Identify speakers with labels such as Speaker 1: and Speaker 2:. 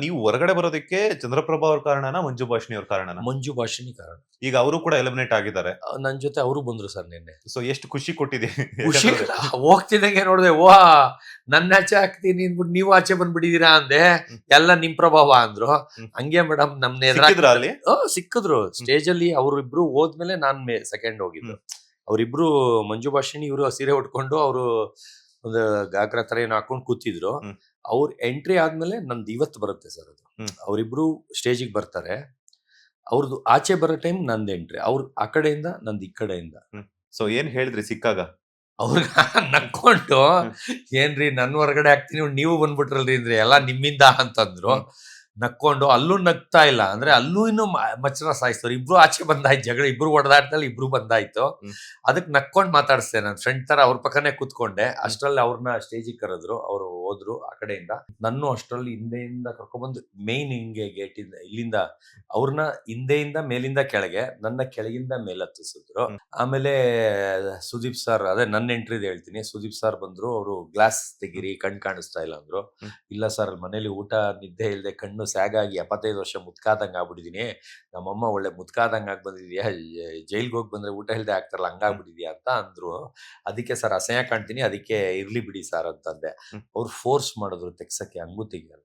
Speaker 1: ನೀವು ಹೊರಗಡೆ ಬರೋದಕ್ಕೆ ಚಂದ್ರಪ್ರಭಾ ಅವ್ರ ಕಾರಣನಾ? ಮಂಜು ಭಾಷಿಣಿ ಅವ್ರ ಕಾರಣನಾ?
Speaker 2: ಮಂಜು ಭಾಷಿಣಿ ಕಾರಣ.
Speaker 1: ಈಗ ಅವರು ಕೂಡ ಎಲಿಮಿನೇಟ್ ಆಗಿದ್ದಾರೆ.
Speaker 2: ನನ್ ಜೊತೆ ಅವರು ಬಂದ್ರು ಸರ್ ನಿನ್ನೆ.
Speaker 1: ಸೊ ಎಷ್ಟು ಖುಷಿ ಕೊಟ್ಟಿದೆ.
Speaker 2: ಖುಷಿ ಹೋಗ್ತಿದ್ದಂಗೆ ನೋಡಿದೆ, ನನ್ನ ಆಚೆ ಹಾಕ್ತೀನಿ ಅಂದ್ಬಿಟ್ಟು ನೀವು ಆಚೆ ಬಂದ್ಬಿಟ್ಟಿದೀರಾ ಅಂದೆ. ಎಲ್ಲ ನಿಮ್ ಪ್ರಭಾವ ಅಂದ್ರು. ಹಂಗೆ ಮೇಡಮ್ ನಮ್ನ
Speaker 1: ಅಲ್ಲಿ
Speaker 2: ಸಿಕ್ಕಿದ್ರು ಸ್ಟೇಜ್ ಅಲ್ಲಿ. ಅವ್ರಿಬ್ರು ಹೋದ್ಮೇಲೆ ನಾನ್ ಸೆಕೆಂಡ್ ಹೋಗಿದ್ದು. ಅವ್ರಿಬ್ರು ಮಂಜು ಭಾಷಿಣಿ ಇವರು ಸೀರೆ ಉಟ್ಕೊಂಡು ಅವರು ಒಂದು ಗಾಗ್ರಾ ತರ ಏನೋ ಹಾಕೊಂಡು ಕೂತಿದ್ರು. ಅವ್ರ ಎಂಟ್ರಿ ಆದ್ಮೇಲೆ ನಂದು ಇವತ್ತು ಬರುತ್ತೆ ಸರ್ ಅದು. ಅವ್ರಿಬ್ರು ಸ್ಟೇಜಿಗೆ ಬರ್ತಾರೆ. ಅವ್ರದ್ದು ಆಚೆ ಬರೋ ಟೈಮ್ ನಂದು ಎಂಟ್ರಿ. ಅವ್ರ ಆ ಕಡೆಯಿಂದ ನಂದು ಈ ಕಡೆಯಿಂದ.
Speaker 1: ಸೊ ಏನ್ ಹೇಳಿದ್ರಿ ಸಿಕ್ಕಾಗ?
Speaker 2: ಅವ್ರಿಗೆ ನಕ್ಕೊಂಡು ಏನ್ರಿ ನನ್ ಹೊರಗಡೆ ಹಾಕ್ತೀನಿ ನೀವು ಬಂದ್ಬಿಟ್ರಲ್ರಿ ಅಂದ್ರೆ ಎಲ್ಲ ನಿಮ್ಮಿಂದ ಅಂತಂದ್ರು. ನಕ್ಕೊಂಡು ಅಲ್ಲೂ ನಗ್ತಾ ಇಲ್ಲ ಅಂದ್ರೆ ಅಲ್ಲೂ ಇನ್ನು ಮಚ್ಚರ ಸಾಯಿಸ್ತವ್ರು. ಇಬ್ರು ಆಚೆ ಬಂದಾಯ್ತು, ಜಗಳ ಇಬ್ರು ಹೊಡೆದಾಡ್ದಲ್ಲಿ ಇಬ್ರು ಬಂದಾಯ್ತು. ಅದಕ್ಕೆ ನಕ್ಕೊಂಡ್ ಮಾತಾಡಿಸ್ದೆ ನನ್ನ ಫ್ರೆಂಡ್ ತರ ಅವ್ರ ಪಕ್ಕನೆ ಕೂತ್ಕೊಂಡೆ. ಅಷ್ಟ್ರಲ್ಲಿ ಅವ್ರನ್ನ ಸ್ಟೇಜಿಗೆ ಕರೆದ್ರು. ಅವ್ರು ಹೋದ್ರು ಆ ಕಡೆಯಿಂದ. ನನ್ನ ಅಷ್ಟ್ರಲ್ಲಿ ಹಿಂದೆಯಿಂದ ಕರ್ಕೊಂಡ್ಬಂದು ಮೇನ್ ಹಿಂಗೆ ಗೇಟ್ ಇಂದ ಇಲ್ಲಿಂದ ಅವ್ರನ್ನ ಹಿಂದೆಯಿಂದ ಮೇಲಿಂದ ಕೆಳಗೆ, ನನ್ನ ಕೆಳಗಿಂದ ಮೇಲತ್ತಿಸಿದ್ರು. ಆಮೇಲೆ ಸುದೀಪ್ ಸರ್, ಅದೇ ನನ್ನ ಎಂಟ್ರಿದ್ ಹೇಳ್ತೀನಿ. ಸುದೀಪ್ ಸರ್ ಬಂದ್ರು. ಅವರು ಗ್ಲಾಸ್ ತೆಗೀರಿ ಕಣ್ ಕಾಣಿಸ್ತಾ ಇಲ್ಲ ಅಂದ್ರು. ಇಲ್ಲ ಸರ್ ಮನೇಲಿ ಊಟ ನಿದ್ದೆ ಇಲ್ದೆ ಕಣ್ಣು ಸ್ಯಾಗಾಗಿ 75 ವರ್ಷ ಮುತ್ಕಾದಂಗ ಆಗ್ಬಿಟ್ಟಿದೀನಿ. ನಮ್ಮಮ್ಮ ಒಳ್ಳೆ ಮುತ್ಕಾದಂಗ ಆಗಿ ಬಂದಿದ್ಯಾ, ಜೈಲ್ಗೆ ಹೋಗಿ ಬಂದ್ರೆ ಊಟ ಇಲ್ದೆ ಆಗ್ತಾರಲ್ಲ ಹಂಗಾಗ್ಬಿಟ್ಟಿದ್ಯಾ ಅಂತ ಅಂದ್ರು. ಅದಕ್ಕೆ ಸರ್ ಅಸಹ್ಯ ಕಾಣ್ತೀನಿ, ಅದಕ್ಕೆ ಇರ್ಲಿ ಬಿಡಿ ಸರ್ ಅಂತಂದೆ. ಅವ್ರು ಫೋರ್ಸ್ ಮಾಡಿದ್ರು ತೆಗ್ಸಕ್ಕೆ, ಹಂಗೂ ತೆಗಿಯಲ್ಲ.